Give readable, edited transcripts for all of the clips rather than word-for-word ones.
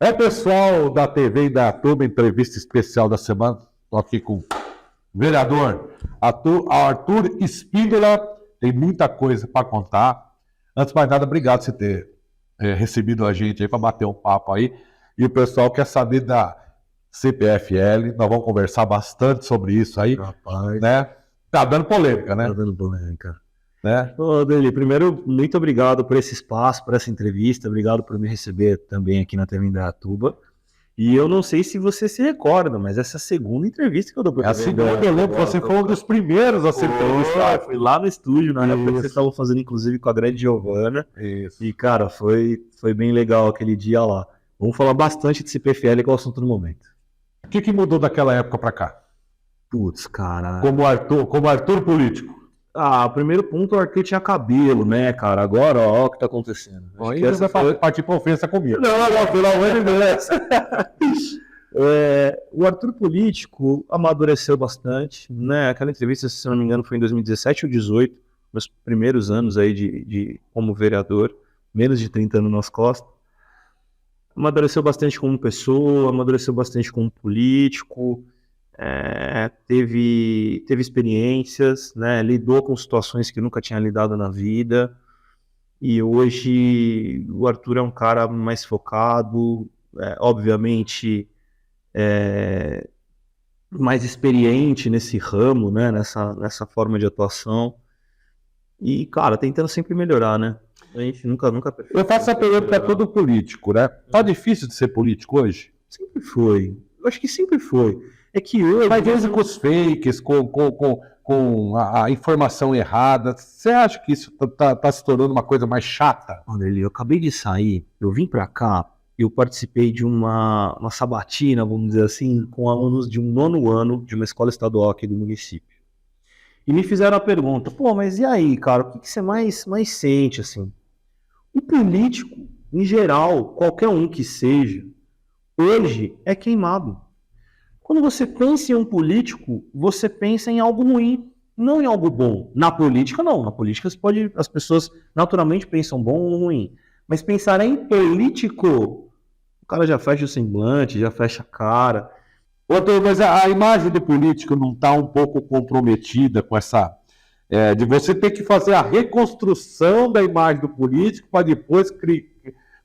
É, pessoal da TV e da turma, entrevista especial da semana. Estou aqui com o vereador Arthur Espíndola. Tem muita coisa para contar. Antes de mais nada, obrigado por você ter recebido a gente aí para bater um papo aí. E o pessoal quer saber da CPFL. Nós vamos conversar bastante sobre isso aí. Rapaz, Né? Tá dando polêmica, né? tá dando polêmica. Né? Ô, Deli, primeiro, muito obrigado por esse espaço, por essa entrevista. Obrigado por me receber também aqui na TV Indaiatuba. E eu não sei se você se recorda, mas essa é a segunda entrevista que eu dou para É a segunda, eu lembro, você foi um dos primeiros a ser entrevistado. Foi lá no estúdio, na época que Isso. vocês estavam fazendo, inclusive, com a grande Giovana. Isso. E, cara, foi bem legal aquele dia lá. Vamos falar bastante de CPFL, que é o assunto do momento. O que mudou daquela época para cá? Putz, cara. Como Arthur político. Ah, o primeiro ponto, o Arthur tinha cabelo, né, cara? Agora, ó, o que tá acontecendo. Acho que Ainda essa vai foi... partir pra ofensa comigo. Não, pelo amor de Deus. O Arthur político amadureceu bastante, né? Aquela entrevista, se não me engano, foi em 2017 ou 2018, meus primeiros anos aí de como vereador, menos de 30 anos nas costas. Amadureceu bastante como pessoa, amadureceu bastante como político, teve experiências, né? Lidou com situações que nunca tinha lidado na vida. E hoje o Arthur é um cara mais focado, obviamente mais experiente nesse ramo, né? Nessa forma de atuação. E, cara, tentando sempre melhorar, né? A gente nunca Eu faço essa pergunta para todo político, né? Tá difícil de ser político hoje? Sempre foi. Eu acho que sempre foi. É que hoje... Às vezes com os fakes, com a informação errada. Você acha que isso tá se tornando uma coisa mais chata? Olha, eu acabei de sair, eu vim pra cá, eu participei de uma sabatina, vamos dizer assim, com alunos de um 9º ano de uma escola estadual aqui do município. E me fizeram a pergunta, pô, mas e aí, cara, o que você mais sente, assim? O político, em geral, qualquer um que seja, hoje é queimado. Quando você pensa em um político, você pensa em algo ruim, não em algo bom. Na política, não. Na política, as pessoas naturalmente pensam bom ou ruim. Mas pensar em político, o cara já fecha o semblante, já fecha a cara. Mas a imagem de político não está um pouco comprometida com essa... de você ter que fazer a reconstrução da imagem do político para depois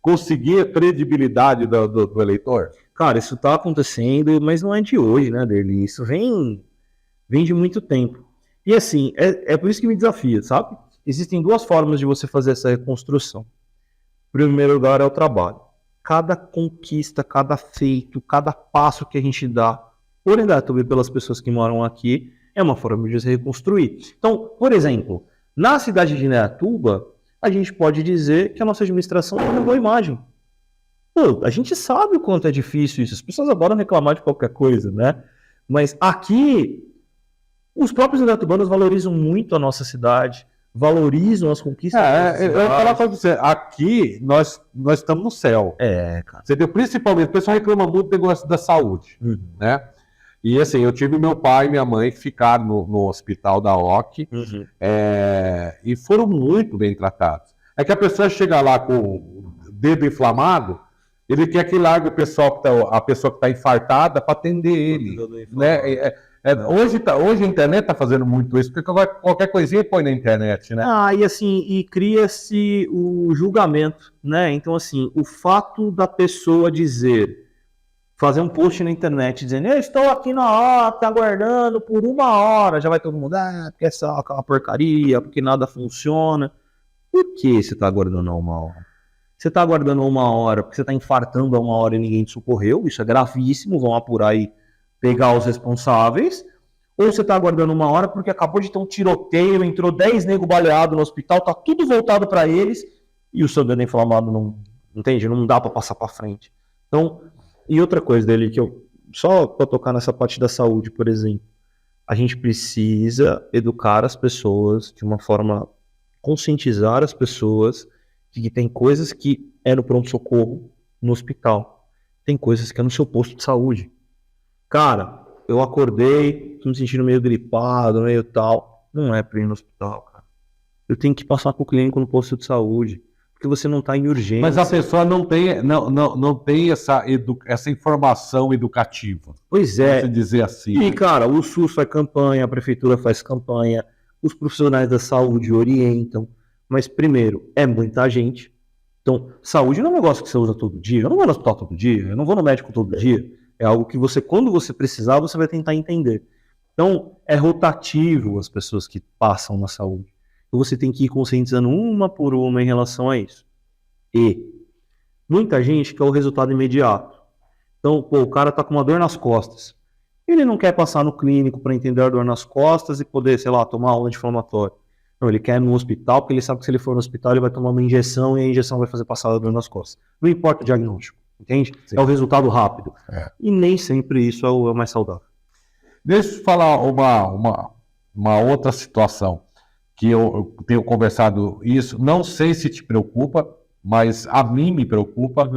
conseguir a credibilidade do eleitor? Cara, isso tá acontecendo, mas não é de hoje, né, Derli? Isso vem de muito tempo. E assim, é por isso que me desafia, sabe? Existem duas formas de você fazer essa reconstrução. Em primeiro lugar é o trabalho. Cada conquista, cada feito, cada passo que a gente dá, orientado pelas pessoas que moram aqui, é uma forma de se reconstruir. Então, por exemplo, na cidade de Indaiatuba, a gente pode dizer que a nossa administração tem uma boa imagem. Pô, a gente sabe o quanto é difícil isso. As pessoas adoram reclamar de qualquer coisa, né? Mas aqui, os próprios indaiatubanos valorizam muito a nossa cidade, valorizam as conquistas. Eu vou falar para você, aqui nós estamos no céu. Cara. Você viu? Principalmente, o pessoal reclama muito do negócio da saúde, né? E assim, eu tive meu pai e minha mãe que ficaram no hospital da OC, e foram muito bem tratados. É que a pessoa chega lá com o dedo inflamado, ele quer que largue a pessoa que está infartada para atender ele. Né? Hoje a internet está fazendo muito isso, porque qualquer coisinha põe na internet, né? E assim, e cria-se o julgamento, né? Então, assim, o fato da pessoa fazer um post na internet dizendo, eu estou aqui na OC aguardando por 1 hora, já vai todo mundo, porque essa é uma porcaria, porque nada funciona. Por que você está aguardando 1 hora? Você está aguardando 1 hora porque você está infartando a 1 hora e ninguém te socorreu, isso é gravíssimo, vão apurar e pegar os responsáveis. Ou você está aguardando 1 hora porque acabou de ter um tiroteio, entrou 10 negros baleados no hospital, tá tudo voltado para eles e o seu dedo inflamado não, entende? Não dá para passar para frente. Então, e outra coisa dele que eu, só para tocar nessa parte da saúde, por exemplo, a gente precisa educar as pessoas de uma forma, conscientizar as pessoas de que tem coisas que é no pronto-socorro, no hospital. Tem coisas que é no seu posto de saúde. Cara, eu acordei, tô me sentindo meio gripado, meio tal. Não é pra ir no hospital, cara. Eu tenho que passar com o clínico no posto de saúde. porque você não está em urgência. Mas a pessoa não tem essa informação educativa. Pois é. Vamos dizer assim. E, cara, o SUS faz campanha, a prefeitura faz campanha, os profissionais da saúde orientam. Mas, primeiro, é muita gente. Então, saúde não é um negócio que você usa todo dia. Eu não vou no hospital todo dia, eu não vou no médico todo dia. É algo que você, quando você precisar, você vai tentar entender. Então, é rotativo as pessoas que passam na saúde. Então, você tem que ir conscientizando uma por uma em relação a isso. E muita gente quer o resultado imediato. Então, pô, o cara tá com uma dor nas costas. Ele não quer passar no clínico para entender a dor nas costas e poder, sei lá, tomar um anti-inflamatório. Não, ele quer ir no hospital, porque ele sabe que se ele for no hospital, ele vai tomar uma injeção e a injeção vai fazer passar a dor nas costas. Não importa o diagnóstico, entende? Sim. É o resultado rápido. É. E nem sempre isso é o mais saudável. Deixa eu falar uma outra situação que eu tenho conversado isso. Não sei se te preocupa, mas a mim me preocupa.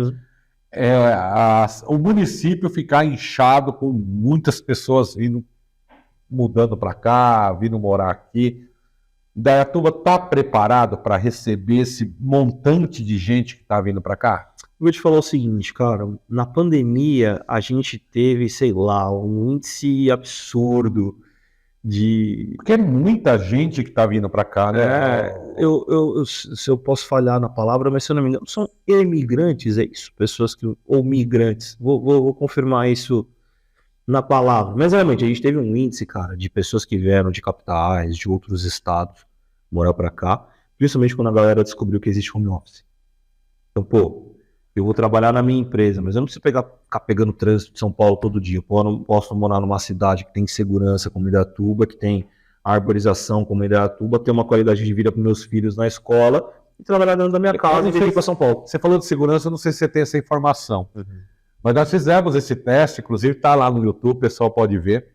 O município ficar inchado com muitas pessoas mudando para cá, vindo morar aqui. Indaiatuba está preparado para receber esse montante de gente que está vindo para cá? Eu vou te falar o seguinte, cara, na pandemia a gente teve, sei lá, um índice absurdo de... Porque é muita gente que está vindo para cá, né? Se eu posso falhar na palavra, mas se eu não me engano, são imigrantes, é isso, pessoas que... ou migrantes, vou confirmar isso na palavra. Mas realmente, a gente teve um índice, cara, de pessoas que vieram de capitais, de outros estados, morar para cá, principalmente quando a galera descobriu que existe home office. Então, pô, eu vou trabalhar na minha empresa, mas eu não preciso ficar pegando trânsito de São Paulo todo dia. Eu não posso morar numa cidade que tem segurança como Indaiatuba, que tem arborização como Indaiatuba, ter uma qualidade de vida para meus filhos na escola e trabalhar dentro da minha casa e vir para São Paulo. Você falou de segurança, eu não sei se você tem essa informação. Mas nós fizemos esse teste, inclusive está lá no YouTube, o pessoal pode ver.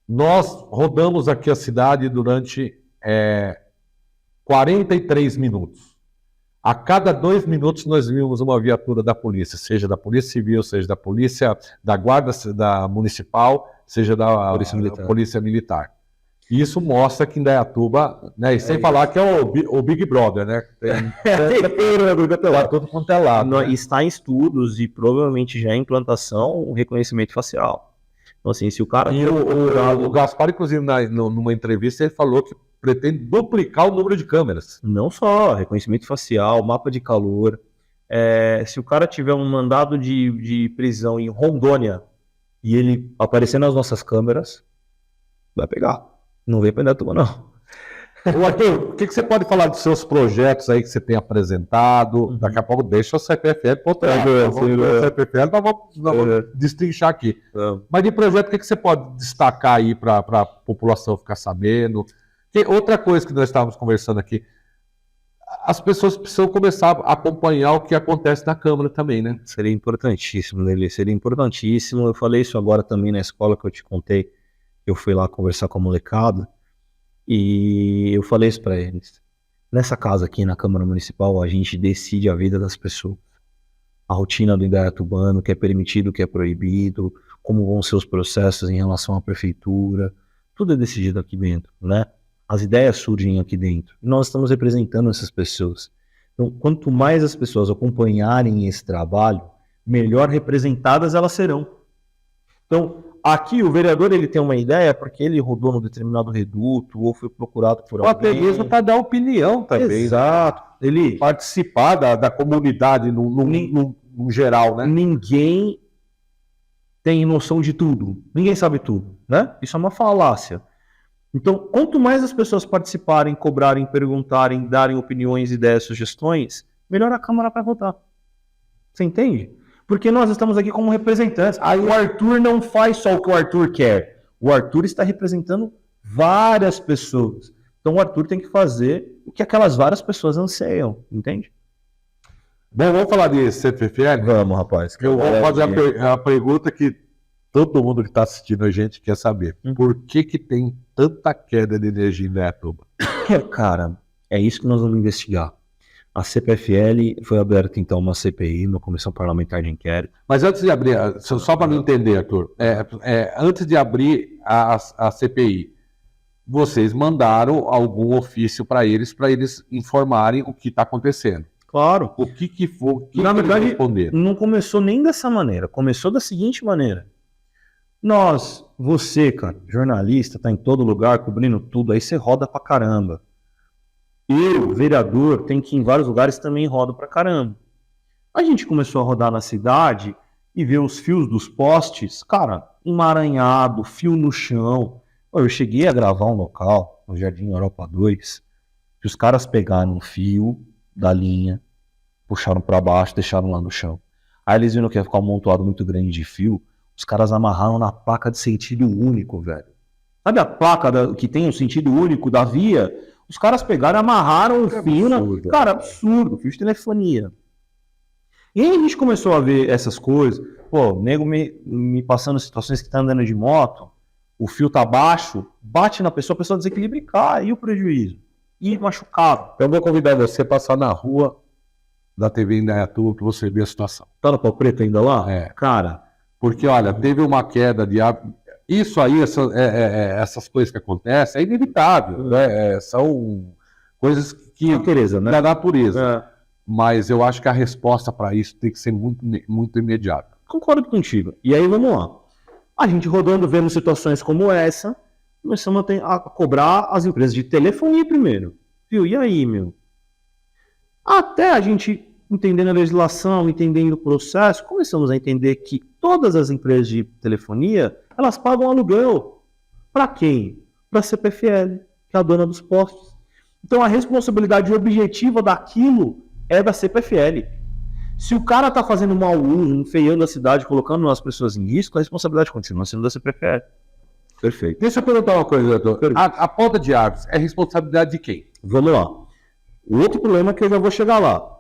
Nós rodamos aqui a cidade durante 43 minutos. A cada 2 minutos nós vimos uma viatura da polícia, seja da Polícia Civil, seja da Polícia, da Guarda da Municipal, seja da Polícia Militar. E isso mostra que Indaiatuba, né, e sem falar que é o Big Brother, né? Tá tudo quanto é lado. Né? Está em estudos e provavelmente já em implantação o reconhecimento facial. Então, assim, se o cara... E o Gaspar, inclusive, numa entrevista, ele falou que pretende duplicar o número de câmeras. Não só reconhecimento facial, mapa de calor. Se o cara tiver um mandado de prisão em Rondônia e ele aparecer nas nossas câmeras, vai pegar. Não vem para Indaiatuba, não. Arthur, o que você pode falar dos seus projetos aí que você tem apresentado? Daqui a pouco deixa o CPFL para outra. O CPFL nós vamos destrinchar aqui. Mas de projeto, o que você pode destacar aí para a população ficar sabendo? Outra coisa que nós estávamos conversando aqui, as pessoas precisam começar a acompanhar o que acontece na Câmara também, né? Seria importantíssimo, Lelê, seria importantíssimo. Eu falei isso agora também na escola que eu te contei. Eu fui lá conversar com a molecada e eu falei isso para eles. Nessa casa aqui na Câmara Municipal, a gente decide a vida das pessoas. A rotina do indaiatubano, o que é permitido, o que é proibido, como vão ser os processos em relação à prefeitura. Tudo é decidido aqui dentro, né? As ideias surgem aqui dentro. E nós estamos representando essas pessoas. Então, quanto mais as pessoas acompanharem esse trabalho, melhor representadas elas serão. Então, aqui o vereador ele tem uma ideia porque ele rodou num determinado reduto ou foi procurado por alguém. Até mesmo para dar opinião também. Exato. Ele participar da comunidade no geral, né? Ninguém tem noção de tudo. Ninguém sabe tudo, né? Isso é uma falácia. Então, quanto mais as pessoas participarem, cobrarem, perguntarem, darem opiniões, ideias, sugestões, melhor a Câmara vai votar. Você entende? Porque nós estamos aqui como representantes. Aí o Arthur não faz só o que o Arthur quer. O Arthur está representando várias pessoas. Então o Arthur tem que fazer o que aquelas várias pessoas anseiam, entende? Bom, vamos falar de CPFL? Vamos, rapaz. Eu vou fazer a pergunta que todo mundo que está assistindo a gente quer saber. Por que tem tanta queda de energia em Indaiatuba? Cara, é isso que nós vamos investigar. A CPFL foi aberta, então, uma CPI, uma Comissão Parlamentar de Inquérito. Mas antes de abrir, só para me entender, Arthur, antes de abrir a CPI, vocês mandaram algum ofício para eles informarem o que está acontecendo. Claro. O que for, Na verdade, responder? Não começou nem dessa maneira. Começou da seguinte maneira. Você, cara, jornalista, tá em todo lugar, cobrindo tudo, aí você roda pra caramba. Eu, vereador, tenho que ir em vários lugares também rodo pra caramba. A gente começou a rodar na cidade e ver os fios dos postes, cara, emaranhado, fio no chão. Eu cheguei a gravar um local, no Jardim Europa 2, que os caras pegaram um fio da linha, puxaram pra baixo, deixaram lá no chão. Aí eles viram que ia ficar um amontoado muito grande de fio, os caras amarraram na placa de sentido único, velho. Sabe a placa que tem o sentido único da via? Os caras pegaram e amarraram o fio. Cara, absurdo, fio de telefonia. E aí a gente começou a ver essas coisas. Pô, o nego me passando situações que tá andando de moto, o fio tá baixo, bate na pessoa, a pessoa desequilibra e cai, e o prejuízo? E machucado. Então eu vou convidar você a passar na rua da TV Indaiatuba para você ver a situação. Tá no pau preto ainda lá? É. Cara, porque olha, teve uma queda de isso aí, essas coisas que acontecem, é inevitável, né? São coisas que natureza, né? da natureza. Mas eu acho que a resposta para isso tem que ser muito, muito imediata. Concordo contigo. E aí vamos lá. A gente rodando, vendo situações como essa, começamos a cobrar as empresas de telefonia primeiro. Viu? E aí, meu? Até a gente entendendo a legislação, entendendo o processo, começamos a entender que todas as empresas de telefonia, elas pagam aluguel. Para quem? Para a CPFL, que é a dona dos postos. Então a responsabilidade objetiva daquilo é da CPFL. Se o cara está fazendo mau uso, enfeiando a cidade, colocando as pessoas em risco, a responsabilidade continua sendo da CPFL. Perfeito. Deixa eu perguntar uma coisa, doutor. A poda de árvores é responsabilidade de quem? Vamos lá. O outro problema é que eu já vou chegar lá.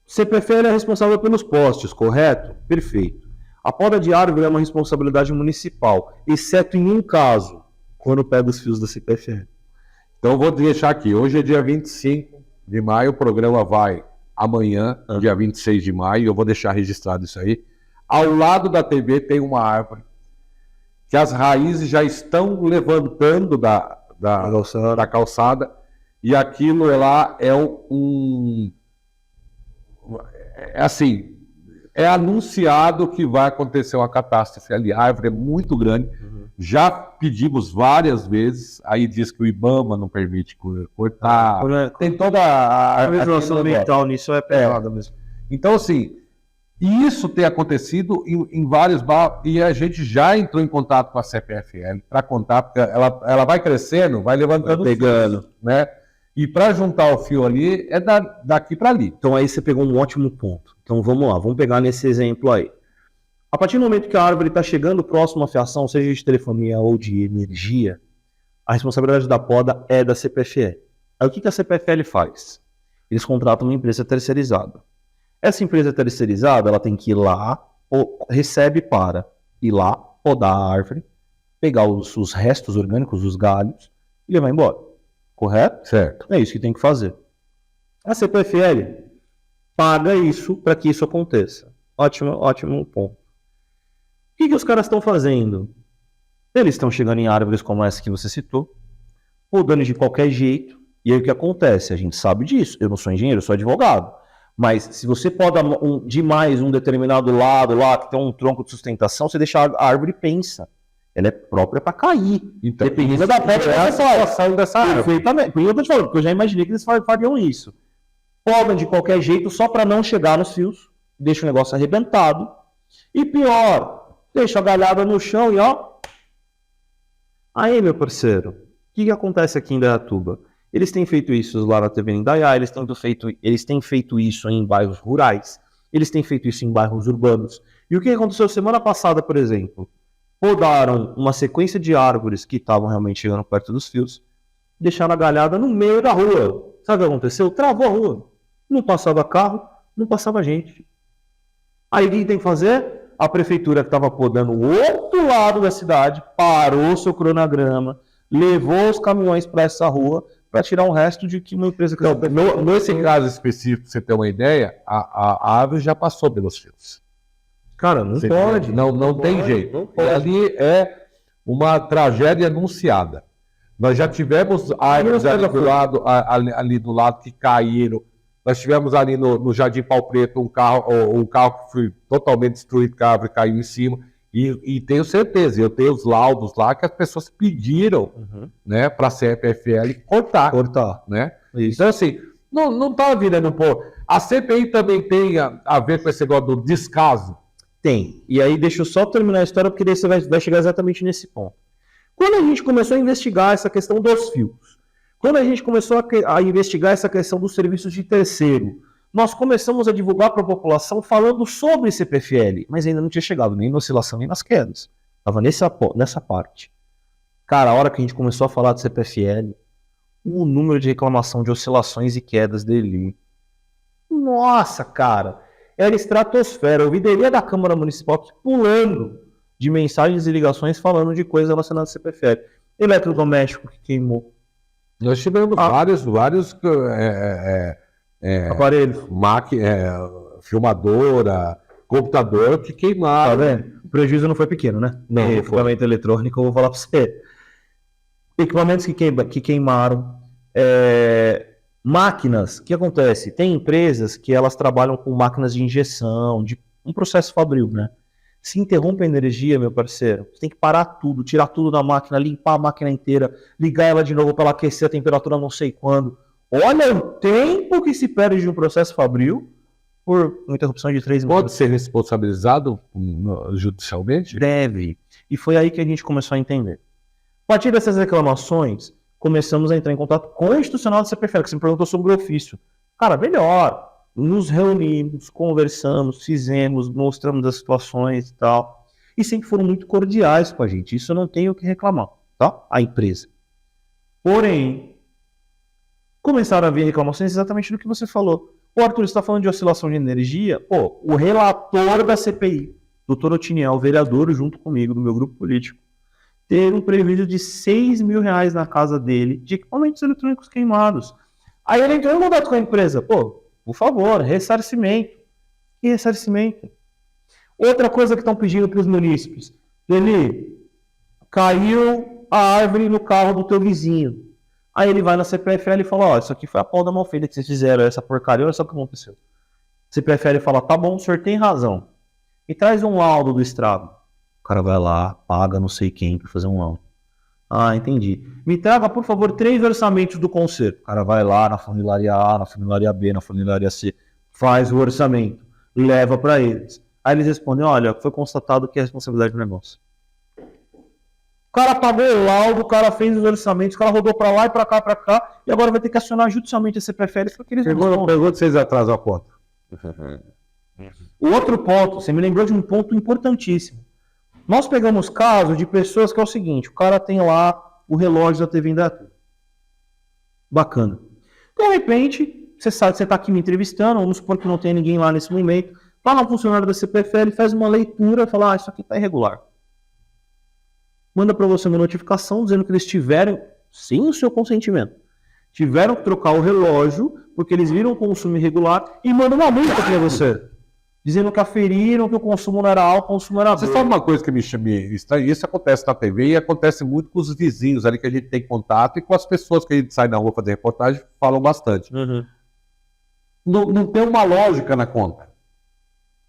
CPFL é responsável pelos postes, correto? Perfeito. A poda de árvore é uma responsabilidade municipal, exceto em um caso, quando pega os fios da CPFL. Então eu vou deixar aqui. Hoje é dia 25 de maio, o programa vai amanhã, dia 26 de maio, eu vou deixar registrado isso aí. Ao lado da TV tem uma árvore que as raízes já estão levantando da calçada, e aquilo lá é assim, é anunciado que vai acontecer uma catástrofe ali. A árvore é muito grande, já pedimos várias vezes, aí diz que o IBAMA não permite cortar, tem toda a legislação ambiental nisso é pegada mesmo. Então, assim, isso tem acontecido em vários bairros, e a gente já entrou em contato com a CPFL para contar, porque ela vai crescendo, vai levantando, pegando, né? E para juntar o fio ali, é daqui para ali. Então aí você pegou um ótimo ponto. Então vamos lá, vamos pegar nesse exemplo aí. A partir do momento que a árvore está chegando próximo à fiação, seja de telefonia ou de energia, a responsabilidade da poda é da CPFL. Aí o que a CPFL faz? Eles contratam uma empresa terceirizada. Essa empresa terceirizada, ela tem que ir lá, recebe para ir lá, podar a árvore, pegar os restos orgânicos, os galhos, e levar embora. Correto? Certo. É isso que tem que fazer. A CPFL paga isso para que isso aconteça. Ótimo ponto. O que os caras estão fazendo? Eles estão chegando em árvores como essa que você citou, podando de qualquer jeito, e aí o que acontece? A gente sabe disso. Eu não sou engenheiro, eu sou advogado. Mas se você poda demais um determinado lado lá, que tem um tronco de sustentação, você deixa a árvore pensa. Ela é própria para cair. Então, dependendo da poda é a situação dessa árvore. Perfeitamente. Por isso eu tô te falando, porque eu já imaginei que eles fariam isso. Podam de qualquer jeito só para não chegar nos fios, deixa o negócio arrebentado. E pior, deixa a galhada no chão e ó. Aí, meu parceiro, o que acontece aqui em Indaiatuba? Eles têm feito isso lá na TV Indaiá, eles têm feito isso em bairros rurais, eles têm feito isso em bairros urbanos. E o que aconteceu semana passada, por exemplo? Podaram uma sequência de árvores que estavam realmente chegando perto dos fios, deixaram a galhada no meio da rua. Sabe o que aconteceu? Travou a rua. Não passava carro, não passava gente. Aí o que tem que fazer? A prefeitura que estava podando o outro lado da cidade parou seu cronograma, levou os caminhões para essa rua para tirar um resto de que uma empresa... Nesse caso específico, pra você ter uma ideia, a árvore já passou pelos fios. Cara, não pode. Não tem jeito. Não pode. Ali é uma tragédia anunciada. Nós já tivemos árvores ali do lado que caíram. Nós tivemos ali no Jardim Pau Preto um carro que foi totalmente destruído, que a árvore caiu em cima. E tenho certeza, eu tenho os laudos lá que as pessoas pediram, né, para a CPFL cortar. Né? Isso. Então, assim, não tá virando, pô. A CPI também tem a ver com esse negócio do descaso? Tem. E aí, deixa eu só terminar a história, porque daí você vai chegar exatamente nesse ponto. Quando a gente começou a investigar essa questão dos fios, quando a gente começou a investigar essa questão dos serviços de terceiro, nós começamos a divulgar para a população falando sobre CPFL, mas ainda não tinha chegado nem na oscilação nem nas quedas. Estava nessa parte. Cara, a hora que a gente começou a falar de CPFL, o número de reclamação de oscilações e quedas dele, nossa, cara, era estratosfera. Eu vi dele da Câmara Municipal pulando de mensagens e ligações falando de coisas relacionadas ao CPFL. Eletrodoméstico que queimou. Nós tivemos vários aparelhos. Filmadora, computador que queimaram. Tá vendo? O prejuízo não foi pequeno, né? Não. Equipamento eletrônico, eu vou falar para você. Equipamentos que queimaram. Máquinas, o que acontece? Tem empresas que elas trabalham com máquinas de injeção, de um processo fabril, né? Se interrompe a energia, meu parceiro, você tem que parar tudo, tirar tudo da máquina, limpar a máquina inteira, ligar ela de novo para ela aquecer a temperatura não sei quando. Olha o tempo que se perde de um processo fabril por uma interrupção de 3 minutos. Pode ser responsabilizado judicialmente? Deve. E foi aí que a gente começou a entender. A partir dessas reclamações, começamos a entrar em contato com o institucional do CPFL, que você me perguntou sobre o ofício. Cara, melhor. Nos reunimos, conversamos, fizemos, mostramos as situações e tal. E sempre foram muito cordiais com a gente. Isso eu não tenho o que reclamar, tá? A empresa. Porém, começaram a vir reclamações exatamente do que você falou. O Arthur está falando de oscilação de energia. Pô, o relator da CPI, doutor Otiniel, vereador, junto comigo, do meu grupo político, teve um prejuízo de R$6 mil na casa dele de equipamentos eletrônicos queimados. Aí ele entrou em contato com a empresa. Pô, por favor, ressarcimento. E ressarcimento? Outra coisa que estão pedindo para os munícipes. Leni, caiu a árvore no carro do teu vizinho. Aí ele vai na CPFL e fala, ó, isso aqui foi a poda mal feita que vocês fizeram, essa porcaria, olha só o que aconteceu. A CPFL fala, tá bom, o senhor tem razão. E traz um laudo do estrago. O cara vai lá, paga não sei quem para fazer um laudo. Ah, entendi. Me traga, por favor, 3 orçamentos do conserto. O cara vai lá na funilaria A, na funilaria B, na funilaria C, faz o orçamento, leva para eles. Aí eles respondem, olha, foi constatado que é responsabilidade do negócio. O cara pagou o laudo, o cara fez os orçamentos, o cara rodou para lá e para cá, e agora vai ter que acionar judicialmente a CPFL porque eles não Pergunta se eles atrasam a conta. O outro ponto, você me lembrou de um ponto importantíssimo. Nós pegamos casos de pessoas que é o seguinte, o cara tem lá o relógio da TV Indaiatuba. Bacana. De repente, você sabe que você está aqui me entrevistando, vamos supor que não tem ninguém lá nesse momento, vai lá um funcionário da CPFL, faz uma leitura, fala, isso aqui está irregular. Manda para você uma notificação dizendo que eles tiveram, sem o seu consentimento, tiveram que trocar o relógio porque eles viram o consumo irregular e manda uma multa para você. Dizendo que aferiram que o consumo não era alto, o consumo era baixo. Você sabe uma coisa que me chama estranho? Isso acontece na TV e acontece muito com os vizinhos ali que a gente tem contato e com as pessoas que a gente sai na rua fazer reportagem falam bastante. Não tem uma lógica na conta.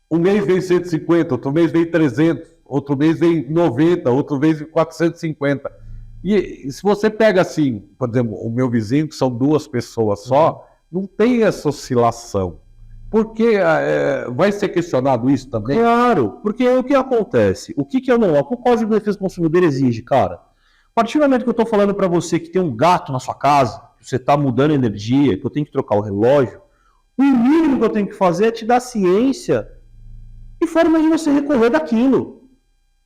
Um mês vem 150, outro mês vem 300, outro mês vem 90, outro mês vem 450. E se você pega assim, por exemplo, o meu vizinho, que são 2 pessoas só, não tem essa oscilação. Porque vai ser questionado isso também? Claro, porque o que acontece? O que é o o Código de Defesa do Consumidor exige, cara? A partir do momento que eu estou falando para você que tem um gato na sua casa, que você está mudando a energia, que eu tenho que trocar o relógio, o mínimo que eu tenho que fazer é te dar ciência e forma de você recorrer daquilo.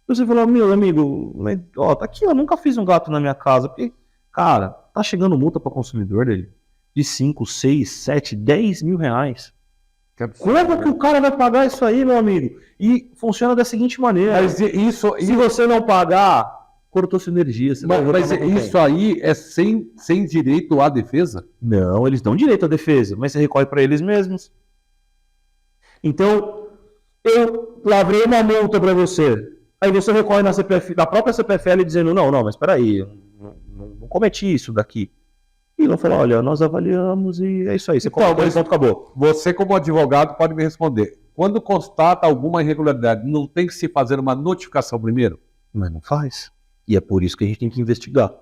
Você falou, meu amigo, ó, tá aqui, eu nunca fiz um gato na minha casa. Porque, cara, tá chegando multa para o consumidor dele de 5, 6, 7, 10 mil reais. Quando que o cara vai pagar isso aí, meu amigo? E funciona da seguinte maneira. Mas se você não pagar, cortou sua energia. Mas isso aí é sem direito à defesa? Não, eles dão direito à defesa, mas você recorre para eles mesmos. Então, eu lavrei uma multa para você. Aí você recorre da própria CPFL dizendo, não, mas espera aí, não cometi isso daqui. E E vão falar, olha, nós avaliamos e é isso aí. Você Então, cobra, mas acabou. você, como advogado, pode me responder. Quando constata alguma irregularidade, não tem que se fazer uma notificação primeiro? Mas não faz. E é por isso que a gente tem que investigar.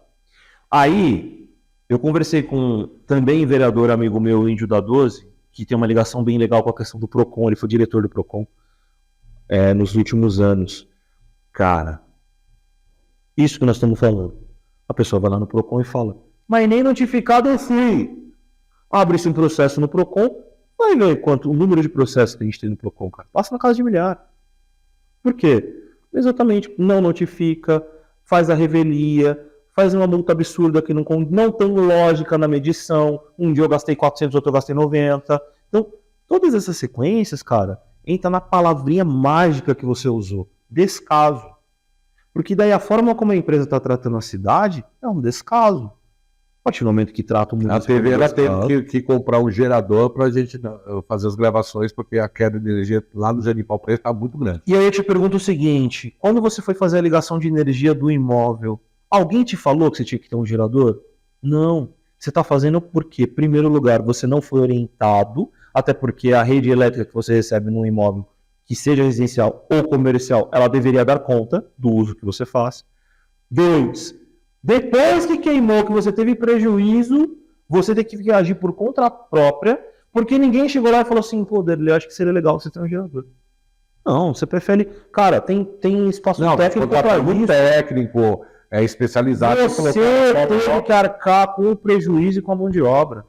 Aí, eu conversei com também vereador amigo meu, Índio da 12, que tem uma ligação bem legal com a questão do PROCON, ele foi diretor do PROCON nos últimos anos. Cara, isso que nós estamos falando. A pessoa vai lá no PROCON e fala, mas nem notificado eu fui. Abre-se um processo no PROCON, vai ver quanto o número de processos que a gente tem no PROCON, cara. Passa na casa de milhar. Por quê? Exatamente, não notifica, faz a revelia, faz uma multa absurda que não tem lógica na medição. Um dia eu gastei 400, outro eu gastei 90. Então, todas essas sequências, cara, entra na palavrinha mágica que você usou, descaso. Porque daí a forma como a empresa está tratando a cidade é um descaso. A partir do momento que trata o mundo. A TV ela teve que comprar um gerador para a gente fazer as gravações, porque a queda de energia lá no Jardim Pau Preto está muito grande. E aí eu te pergunto o seguinte, quando você foi fazer a ligação de energia do imóvel, alguém te falou que você tinha que ter um gerador? Não. Você está fazendo porque, em primeiro lugar, você não foi orientado, até porque a rede elétrica que você recebe no imóvel, que seja residencial ou comercial, ela deveria dar conta do uso que você faz. 2, depois que queimou, que você teve prejuízo, você tem que agir por conta própria, porque ninguém chegou lá e falou assim, pô, Derli, eu acho que seria legal você ter um gerador. Não, você prefere... Cara, tem espaço técnico para isso. Técnico, especializado. Você teve que arcar com o prejuízo e com a mão de obra.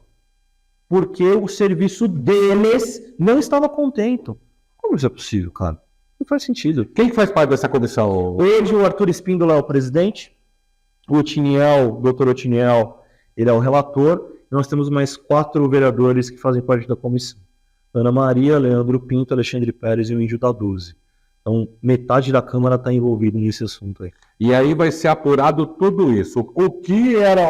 Porque o serviço deles não estava contente. Como isso é possível, cara? Não faz sentido. Quem que faz parte dessa comissão? Hoje o Arthur Espíndola é o presidente, o doutor Otiniel, ele é o relator, e nós temos mais 4 vereadores que fazem parte da comissão. Ana Maria, Leandro Pinto, Alexandre Pérez e o Índio da 12. Então, metade da Câmara está envolvida nesse assunto aí. E aí vai ser apurado tudo isso. O que era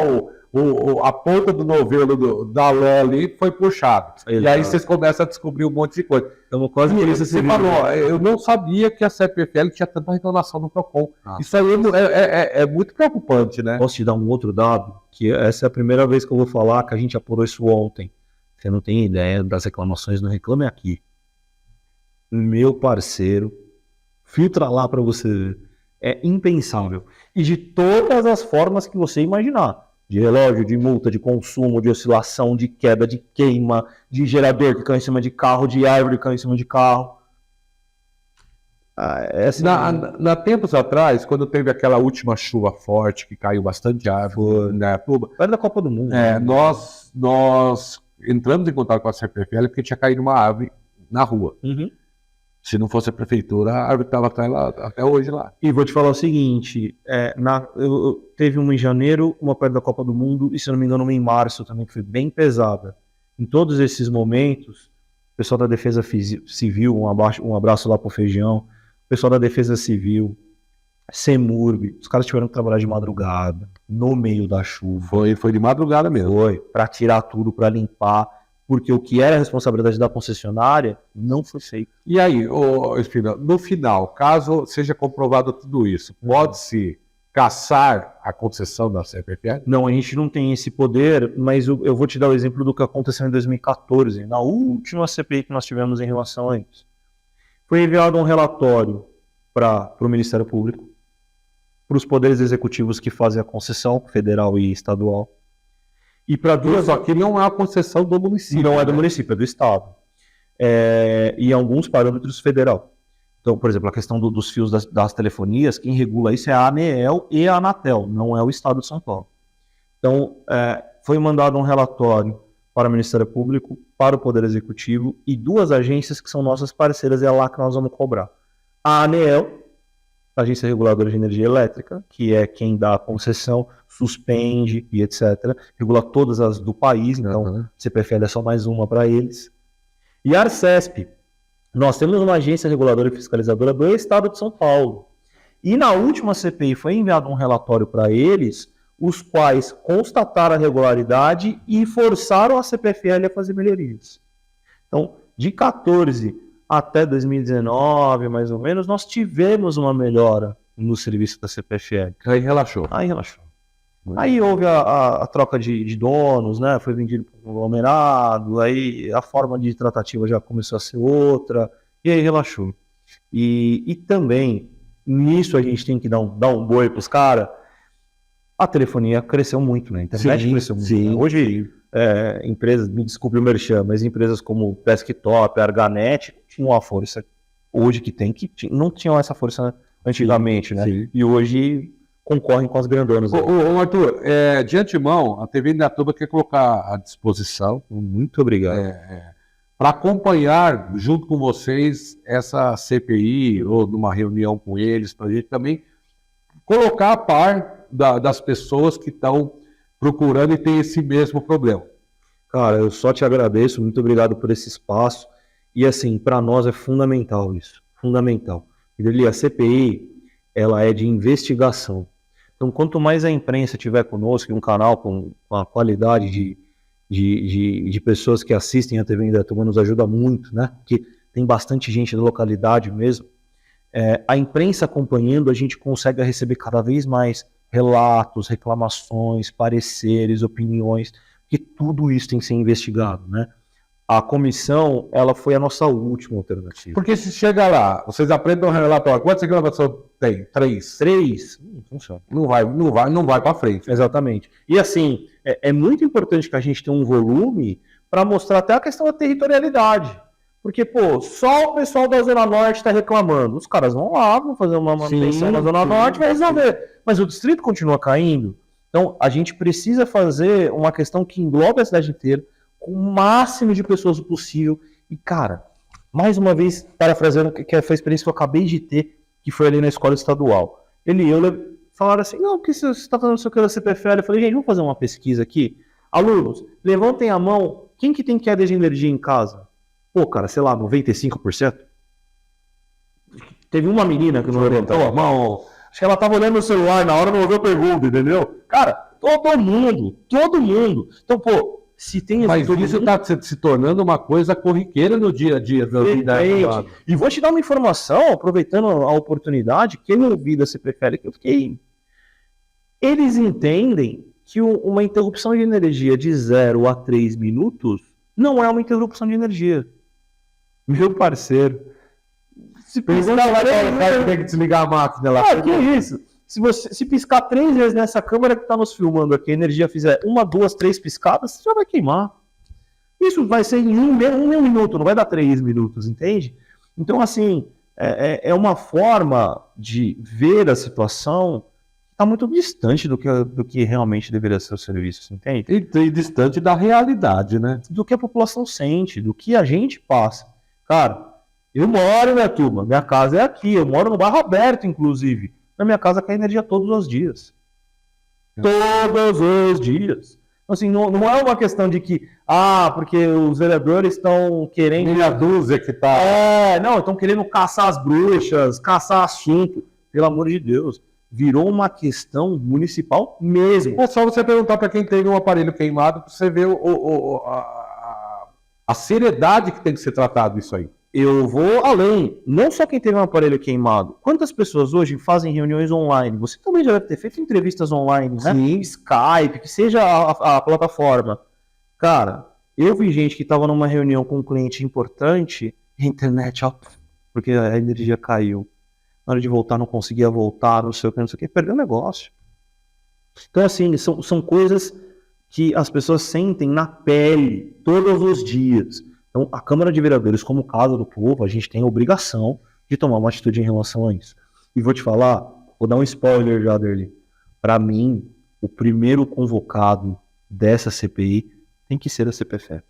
a ponta do novelo da lã ali foi puxado. E aí vocês começam a descobrir um monte de coisa. Então, quase que você falou, eu não sabia que a CPFL tinha tanta reclamação no PROCON. Isso aí é muito preocupante, né? Posso te dar um outro dado? Que essa é a primeira vez que eu vou falar, que a gente apurou isso ontem. Você não tem ideia das reclamações no Reclame Aqui. Meu parceiro, filtra lá para você ver. É impensável. E de todas as formas que você imaginar. De relógio, de multa, de consumo, de oscilação, de queda, de queima, de gerador que caiu em cima de carro, de árvore que caiu em cima de carro. Na tempos atrás, quando teve aquela última chuva forte, que caiu bastante árvore na Tuba, era da Copa do Mundo. Nós entramos em contato com a CPFL porque tinha caído uma árvore na rua. Uhum. Se não fosse a prefeitura, a árvore estava até hoje lá. E vou te falar o seguinte, teve uma em janeiro, uma perto da Copa do Mundo, e se não me engano uma em março também, que foi bem pesada. Em todos esses momentos, o pessoal da Defesa Civil, um abraço lá pro Feijão, o pessoal da Defesa Civil, CEMURB, os caras tiveram que trabalhar de madrugada, no meio da chuva. Foi de madrugada mesmo. Foi, para tirar tudo, para limpar, porque o que era a responsabilidade da concessionária não foi feito. E aí, Espina, no final, caso seja comprovado tudo isso, pode-se cassar a concessão da CPFL? Não, a gente não tem esse poder, mas eu vou te dar o exemplo do que aconteceu em 2014, na última CPI que nós tivemos em relação a isso. Foi enviado um relatório para o Ministério Público, para os poderes executivos que fazem a concessão, federal e estadual, e para duas... Só que não é a concessão do município. Não é do município, é do estado. E alguns parâmetros federal. Então, por exemplo, a questão dos fios das telefonias, quem regula isso é a ANEEL e a Anatel, não é o Estado de São Paulo. Então, foi mandado um relatório para o Ministério Público, para o Poder Executivo e 2 agências que são nossas parceiras, é lá que nós vamos cobrar. A ANEEL, Agência Reguladora de Energia Elétrica, que é quem dá a concessão, suspende e etc. Regula todas as do país, então CPFL é só mais uma para eles. E a Arcesp, nós temos uma agência reguladora e fiscalizadora do Estado de São Paulo. E na última CPI foi enviado um relatório para eles, os quais constataram a regularidade e forçaram a CPFL a fazer melhorias. Então, de 14 até 2019, mais ou menos, nós tivemos uma melhora no serviço da CPFL. Aí relaxou. Aí houve a troca de donos, né? Foi vendido para um conglomerado, aí a forma de tratativa já começou a ser outra, e aí relaxou. E também, nisso a gente tem que dar um boi para os caras. A telefonia cresceu muito, né? A internet cresceu muito. Né? Hoje, empresas, me desculpe o merchan, mas empresas como Desktop, Arganet, tinham uma força hoje que não tinham essa força antigamente, né? Sim. E hoje concorrem com as grandonas. Ô Arthur, de antemão, a TV Indaiatuba quer colocar à disposição. Muito obrigado. Para acompanhar junto com vocês essa CPI ou numa reunião com eles, para a gente também colocar a par das pessoas que estão procurando e tem esse mesmo problema. Cara, eu só te agradeço, muito obrigado por esse espaço. E assim, para nós é fundamental isso, fundamental. A CPI, ela é de investigação. Então, quanto mais a imprensa tiver conosco, um canal com a qualidade de pessoas que assistem a TV Indaiatuba nos ajuda muito, né? Porque tem bastante gente da localidade mesmo. A imprensa acompanhando, a gente consegue receber cada vez mais relatos, reclamações, pareceres, opiniões, porque tudo isso tem que ser investigado, né? A comissão, ela foi a nossa última alternativa. Porque se chega lá, vocês apresentam um relatório, quantas reclamações tem? 3? 3? Não funciona. Não vai para frente. Exatamente. E assim, é muito importante que a gente tenha um volume para mostrar até a questão da territorialidade. Porque, pô, só o pessoal da Zona Norte está reclamando. Os caras vão lá, vão fazer uma manutenção na Zona Norte e vai resolver. Mas o distrito continua caindo. Então, a gente precisa fazer uma questão que englobe a cidade inteira, com o máximo de pessoas possível. E, cara, mais uma vez, parafraseando que foi a experiência que eu acabei de ter, que foi ali na escola estadual. Falaram assim, não, porque você está fazendo isso aqui da CPFL. Eu falei, gente, vamos fazer uma pesquisa aqui. Alunos, levantem a mão, quem que tem queda de energia em casa? Pô, cara, sei lá, 95%? Teve uma menina que não levantou a mão, acho que ela estava olhando no celular na hora, não ouviu a pergunta, entendeu? Cara, todo mundo. Então, pô, se tem... Mas isso está se tornando uma coisa corriqueira no dia a dia. E vou te dar uma informação, aproveitando a oportunidade, que eu ouvi da CPFL, que eu fiquei... Eles entendem que uma interrupção de energia de 0 a 3 minutos não é uma interrupção de energia. Meu parceiro. Se piscar tem que desligar a máquina lá. Que isso? Se piscar 3 vezes nessa câmera que está nos filmando aqui, a energia fizer 1, 2, 3 piscadas, você já vai queimar. Isso vai ser em um minuto, não vai dar 3 minutos, entende? Então, assim, é uma forma de ver a situação que está muito distante do que realmente deveria ser o serviço, entende? E distante da realidade, né? Do que a população sente, do que a gente passa. Cara, eu moro em Indaiatuba, minha casa é aqui, eu moro no bairro aberto, inclusive. Na minha casa cai energia todos os dias. Todos os dias. Assim, não é uma questão de que, porque os vereadores estão querendo... Meia dúzia que tá... Não, estão querendo caçar as bruxas, caçar assunto. Pelo amor de Deus. Virou uma questão municipal mesmo. É só você perguntar para quem tem um aparelho queimado, para você ver a seriedade que tem que ser tratado isso aí. Eu vou além. Não só quem teve um aparelho queimado. Quantas pessoas hoje fazem reuniões online? Você também já deve ter feito entrevistas online, né? Sim. Skype, que seja a plataforma. Cara, eu vi gente que estava numa reunião com um cliente importante e a internet, porque a energia caiu. Na hora de voltar, não conseguia voltar, não sei o que, perdeu o negócio. Então, assim, são coisas que as pessoas sentem na pele todos os dias. Então, a Câmara de Vereadores, como Casa do Povo, a gente tem a obrigação de tomar uma atitude em relação a isso. E vou te falar, vou dar um spoiler já, Derli. Para mim, o primeiro convocado dessa CPI tem que ser a CPFL.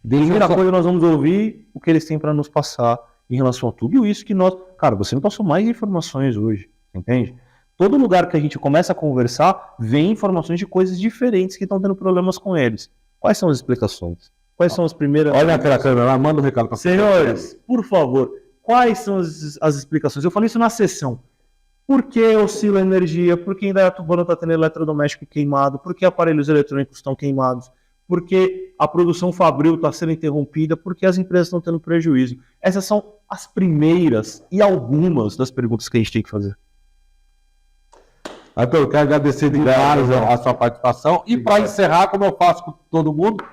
Primeira coisa, nós vamos ouvir o que eles têm para nos passar em relação a tudo isso que nós... Cara, você me passou mais informações hoje, entende? Todo lugar que a gente começa a conversar, vem informações de coisas diferentes que estão tendo problemas com eles. Quais são as explicações? Quais são as primeiras... Olha aquela câmera lá, manda um recado para senhores, por favor, quais são as explicações? Eu falei isso na sessão. Por que oscila a energia? Por que Indaiatuba não está tendo eletrodoméstico queimado? Por que aparelhos eletrônicos estão queimados? Por que a produção fabril está sendo interrompida? Por que as empresas estão tendo prejuízo? Essas são as primeiras e algumas das perguntas que a gente tem que fazer. Arthur, eu quero agradecer demais a sua participação. E para encerrar, como eu faço com todo mundo,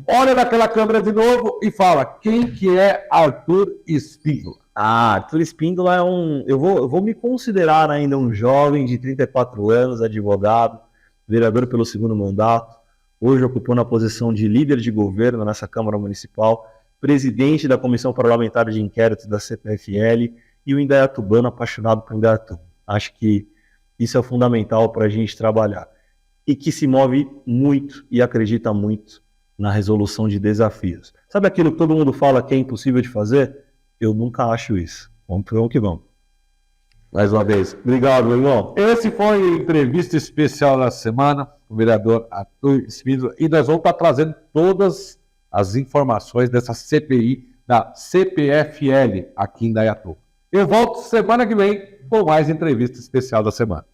olha naquela câmera de novo e fala, quem que é Arthur Espíndola? Arthur Espíndola é eu vou me considerar ainda um jovem de 34 anos, advogado, vereador pelo 2º mandato, hoje ocupando a posição de líder de governo nessa Câmara Municipal, presidente da Comissão Parlamentar de Inquérito da CPFL e o indaiatubano apaixonado por Indaiatuba. Acho que isso é fundamental para a gente trabalhar. E que se move muito e acredita muito na resolução de desafios. Sabe aquilo que todo mundo fala que é impossível de fazer? Eu nunca acho isso. Vamos que vamos. Mais uma vez. Obrigado, meu irmão. Esse foi a entrevista especial da semana, o vereador Arthur Espíndola. E nós vamos estar trazendo todas as informações dessa CPI da CPFL aqui em Indaiatuba. Eu volto semana que vem com mais entrevista especial da semana.